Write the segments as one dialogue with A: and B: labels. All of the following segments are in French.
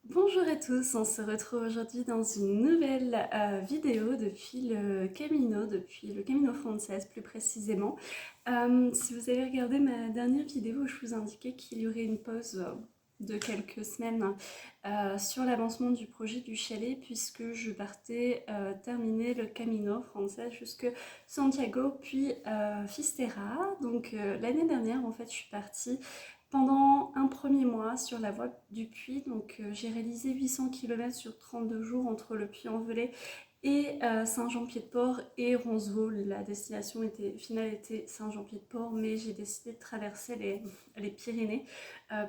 A: Bonjour à tous, on se retrouve aujourd'hui dans une nouvelle vidéo depuis le Camino Frances plus précisément. Si vous avez regardé ma dernière vidéo, je vous indiquais qu'il y aurait une pause de quelques semaines sur l'avancement du projet du chalet puisque je partais terminer le Camino Frances jusque Santiago puis Fisterra. Donc l'année dernière en fait je suis partie pendant un premier mois sur la voie du Puy. Donc j'ai réalisé 800 km sur 32 jours entre le Puy-en-Velay et Saint-Jean-Pied-de-Port et Roncevaux. La destination finale était Saint-Jean-Pied-de-Port, mais j'ai décidé de traverser les Pyrénées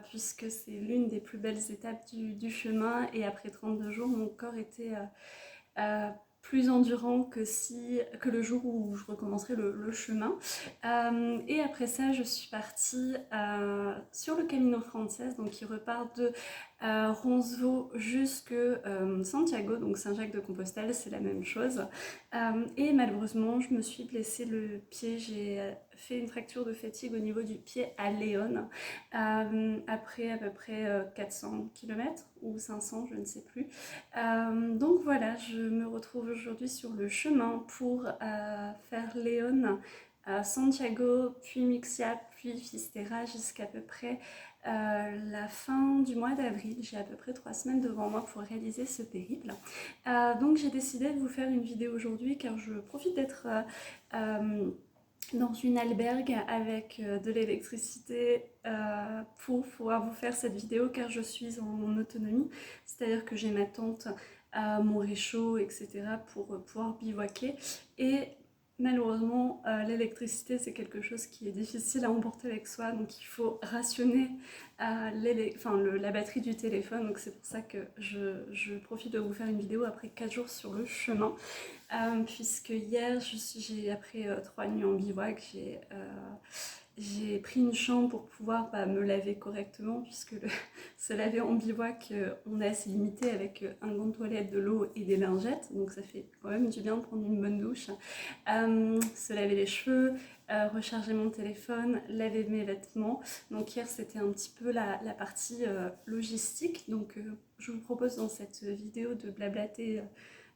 A: puisque c'est l'une des plus belles étapes du chemin, et après 32 jours mon corps était euh, plus endurant que le jour où je recommencerai le chemin. Et après ça, je suis partie sur le Camino Frances, donc qui repart de Roncevaux jusque Santiago, donc Saint-Jacques-de-Compostelle, c'est la même chose. Et malheureusement, je me suis blessé le pied, j'ai fait une fracture de fatigue au niveau du pied à Léon, après à peu près 400 km ou 500, je ne sais plus. Donc voilà, je me retrouve aujourd'hui sur le chemin pour faire Léon, Santiago, puis Mixia, puis Fisterra jusqu'à peu près la fin du mois d'avril. J'ai à peu près 3 semaines devant moi pour réaliser ce périple. Donc j'ai décidé de vous faire une vidéo aujourd'hui car je profite d'être dans une albergue avec de l'électricité pour pouvoir vous faire cette vidéo car je suis en autonomie, c'est-à-dire que j'ai ma tente, mon réchaud, etc. pour pouvoir bivouaquer. Et malheureusement, l'électricité c'est quelque chose qui est difficile à emporter avec soi, donc il faut rationner la batterie du téléphone. Donc c'est pour ça que je profite de vous faire une vidéo après 4 jours sur le chemin. Puisque hier, après 3 nuits en bivouac, j'ai pris une chambre pour pouvoir me laver correctement, puisque se laver en bivouac, on est assez limité avec un gant de toilette, de l'eau et des lingettes, donc ça fait quand même du bien de prendre une bonne douche. Se laver les cheveux, recharger mon téléphone, laver mes vêtements. Donc hier c'était un petit peu la partie logistique, donc je vous propose dans cette vidéo de blablater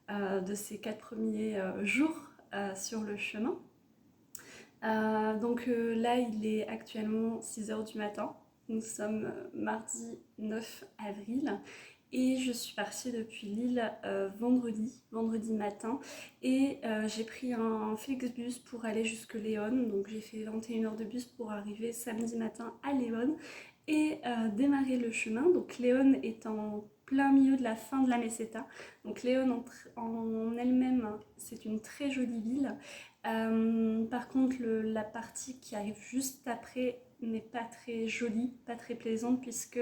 A: de ces 4 premiers jours sur le chemin. Donc là, il est actuellement 6 h du matin. Nous sommes mardi 9 avril et je suis partie depuis Lille vendredi matin, et j'ai pris un Flixbus pour aller jusque Léon. Donc j'ai fait 21 heures de bus pour arriver samedi matin à Léon et démarrer le chemin. Donc Léon est en plein milieu de la fin de la Meseta. Donc Léon en elle-même, c'est une très jolie ville. Par contre, la partie qui arrive juste après n'est pas très jolie, pas très plaisante, puisque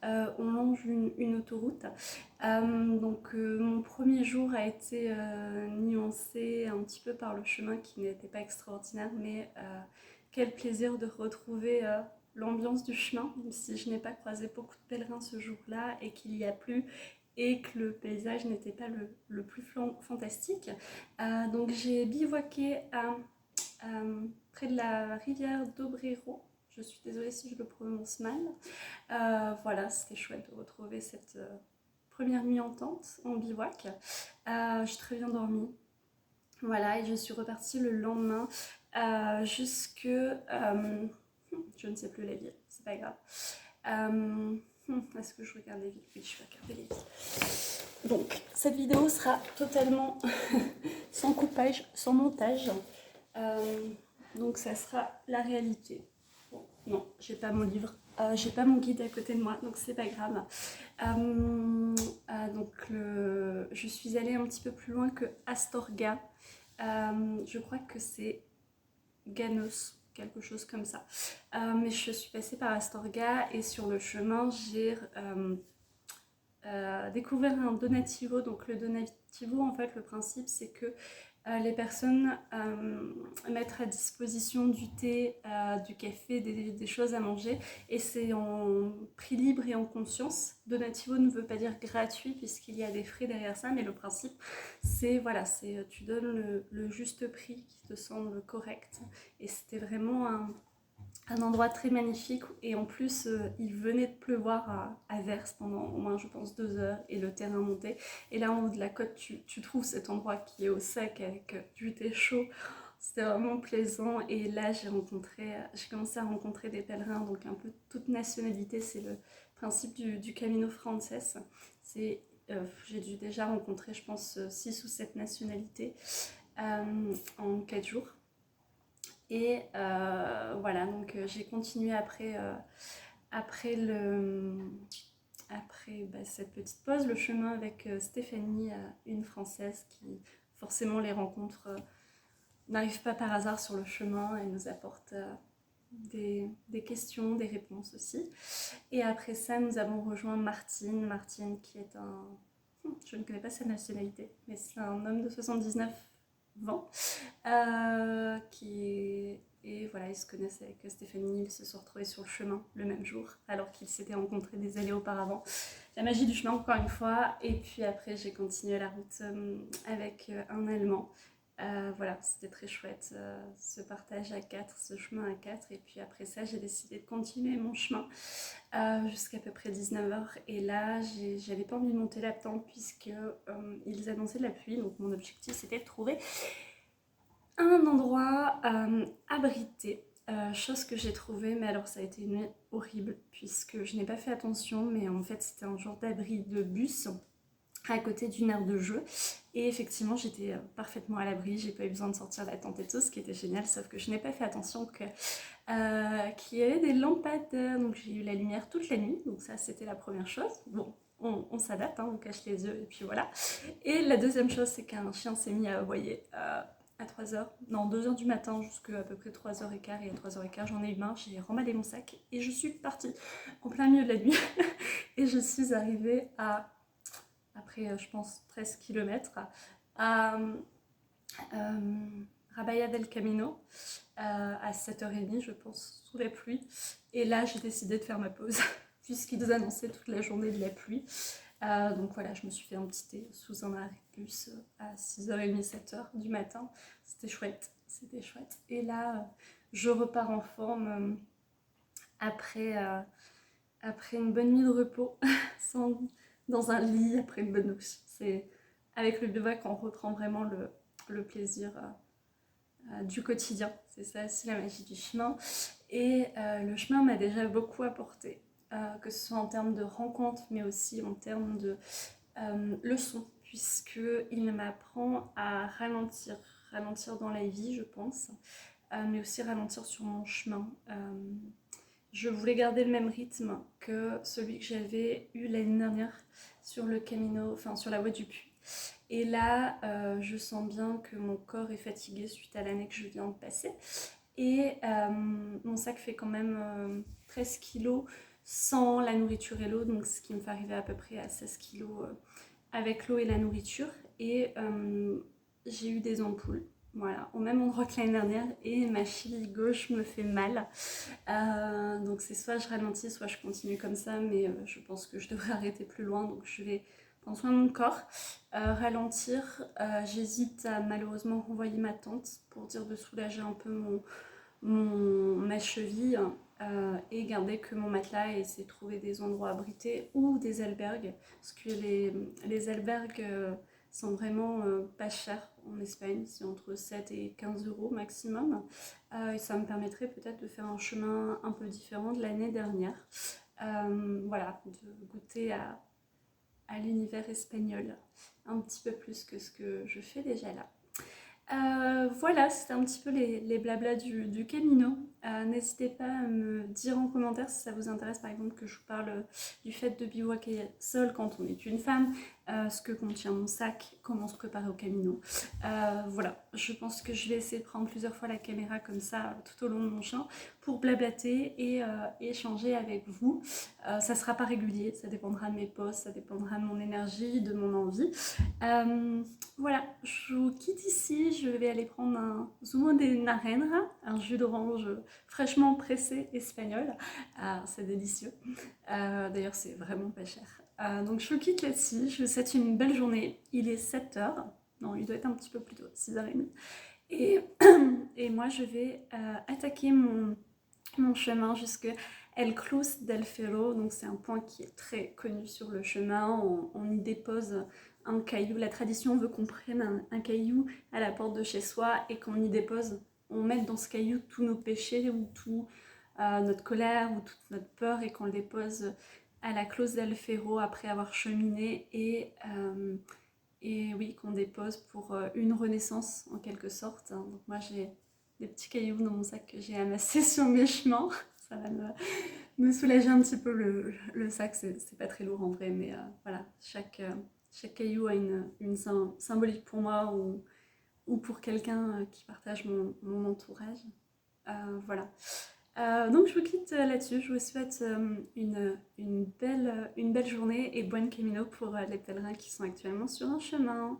A: on longe une autoroute. Mon premier jour a été nuancé un petit peu par le chemin qui n'était pas extraordinaire, mais quel plaisir de retrouver l'ambiance du chemin, même si je n'ai pas croisé beaucoup de pèlerins ce jour-là et qu'il y a plu et que le paysage n'était pas le plus fantastique. Donc j'ai bivouaqué près de la rivière d'Obrero. Je suis désolée si je le prononce mal. Voilà, c'était chouette de retrouver cette première nuit en tente, en bivouac. J'ai très bien dormi. Voilà, et je suis repartie le lendemain jusque... je ne sais plus les villes, c'est pas grave. Est-ce que je regarde les villes? Oui, je vais regarder les villes. Donc, cette vidéo sera totalement sans coupage, sans montage. Donc, ça sera la réalité. Bon, non, j'ai pas mon livre, j'ai pas mon guide à côté de moi, donc c'est pas grave. Je suis allée un petit peu plus loin que Astorga. Je crois que c'est Ganos, quelque chose comme ça. Mais je suis passée par Astorga et sur le chemin, j'ai découvert un donativo. Donc le donativo, en fait, le principe, c'est que les personnes mettent à disposition du thé, du café, des choses à manger, et c'est en prix libre et en conscience. Donativo ne veut pas dire gratuit puisqu'il y a des frais derrière ça, mais le principe c'est voilà, c'est tu donnes le juste prix qui te semble correct, et c'était vraiment un endroit très magnifique et en plus il venait de pleuvoir à verse pendant au moins je pense 2 heures et le terrain montait et là en haut de la côte tu trouves cet endroit qui est au sec avec du thé chaud, c'était vraiment plaisant et là j'ai commencé à rencontrer des pèlerins donc un peu toute nationalité, c'est le principe du Camino Frances, c'est j'ai dû déjà rencontrer je pense 6 ou 7 nationalités en 4 jours. Et voilà, donc j'ai continué après, après cette petite pause, le chemin avec Stéphanie, une Française qui forcément les rencontres n'arrivent pas par hasard sur le chemin et nous apporte des questions, des réponses aussi. Et après ça, nous avons rejoint Martine. Martine qui est un... Je ne connais pas sa nationalité, mais c'est un homme de 79 ans et voilà, ils se connaissent avec Stéphanie, ils se sont retrouvés sur le chemin le même jour, alors qu'ils s'étaient rencontrés des années auparavant. La magie du chemin, encore une fois. Et puis après, j'ai continué la route avec un Allemand. Voilà, c'était très chouette, ce partage à 4, ce chemin à 4. Et puis après ça, j'ai décidé de continuer mon chemin jusqu'à peu près 19h. Et là, j'avais pas envie de monter la tente puisque ils annonçaient de la pluie. Donc mon objectif, c'était de trouver un endroit abrité, chose que j'ai trouvé, mais alors ça a été une nuit horrible puisque je n'ai pas fait attention, mais en fait c'était un genre d'abri de bus à côté d'une aire de jeu et effectivement j'étais parfaitement à l'abri, j'ai pas eu besoin de sortir la tente et tout, ce qui était génial, sauf que je n'ai pas fait attention qu'il y avait des lampadaires, donc j'ai eu la lumière toute la nuit, donc ça c'était la première chose. Bon, on s'adapte, hein, on cache les yeux et puis voilà. Et la deuxième chose, c'est qu'un chien s'est mis à aboyer à 3h, non 2h du matin jusqu'à à peu près 3h15, et à 3h15 j'en ai eu marre, j'ai remballé mon sac et je suis partie en plein milieu de la nuit et je suis arrivée après je pense 13 km à Rabaya del Camino à 7h30 je pense, sous la pluie, et là j'ai décidé de faire ma pause puisqu'ils annonçaient toute la journée de la pluie. Donc voilà, je me suis fait un petit thé sous un arrêt de bus à 6h30, 7h du matin. C'était chouette, c'était chouette. Et là, je repars en forme après, après une bonne nuit de repos, dans un lit, après une bonne douche. C'est avec le bivouac qu'on reprend vraiment le plaisir du quotidien. C'est ça aussi la magie du chemin. Et le chemin m'a déjà beaucoup apporté. Que ce soit en termes de rencontres, mais aussi en termes de leçons, puisqu'il m'apprend à ralentir dans la vie, je pense, mais aussi ralentir sur mon chemin. Je voulais garder le même rythme que celui que j'avais eu l'année dernière sur le Camino, enfin sur la voie du Puy. Et là, je sens bien que mon corps est fatigué suite à l'année que je viens de passer. Et mon sac fait quand même 13 kilos sans la nourriture et l'eau, donc ce qui me fait arriver à peu près à 16 kilos avec l'eau et la nourriture. Et j'ai eu des ampoules, voilà, au même endroit que l'année dernière, et ma cheville gauche me fait mal. Donc c'est soit je ralentis, soit je continue comme ça, mais je pense que je devrais arrêter plus loin, donc je vais prendre soin de mon corps, ralentir. J'hésite à malheureusement renvoyer ma tente pour dire de soulager un peu ma cheville et garder que mon matelas et essayer de trouver des endroits abrités ou des albergues, parce que les albergues sont vraiment pas chers en Espagne, c'est entre 7 et 15 euros maximum, et ça me permettrait peut-être de faire un chemin un peu différent de l'année dernière, voilà, de goûter à l'univers espagnol un petit peu plus que ce que je fais déjà là. Voilà, c'était un petit peu les blablas du Camino. N'hésitez pas à me dire en commentaire si ça vous intéresse, par exemple, que je vous parle du fait de bivouaquer seule quand on est une femme, ce que contient mon sac, comment se préparer au Camino. Voilà, je pense que je vais essayer de prendre plusieurs fois la caméra comme ça tout au long de mon chemin pour blablater et échanger avec vous. Ça sera pas régulier, ça dépendra de mes posts, ça dépendra de mon énergie, de mon envie. Voilà, je vous quitte ici, je vais aller prendre un zumo de naranja, un jus d'orange fraîchement pressé espagnol. C'est délicieux. D'ailleurs, c'est vraiment pas cher. Donc je vous quitte là-dessus, je vous souhaite une belle journée. Il est 7h, non, il doit être un petit peu plus tôt, 6h30. Et moi, je vais attaquer mon chemin jusque El Cruz del Ferro. Donc c'est un point qui est très connu sur le chemin. On y dépose un caillou. La tradition veut qu'on prenne un caillou à la porte de chez soi et qu'on y dépose, on mette dans ce caillou tous nos péchés ou tout notre colère ou toute notre peur et qu'on le dépose à la Clos del Ferro après avoir cheminé et oui, qu'on dépose pour une renaissance en quelque sorte. Donc moi j'ai des petits cailloux dans mon sac que j'ai amassés sur mes chemins. Ça va me soulager un petit peu le sac, c'est pas très lourd en vrai, mais voilà, chaque caillou a une symbolique pour moi ou pour quelqu'un qui partage mon entourage. Voilà. Donc je vous quitte là-dessus, je vous souhaite une belle journée et buon camino pour les pèlerins qui sont actuellement sur un chemin.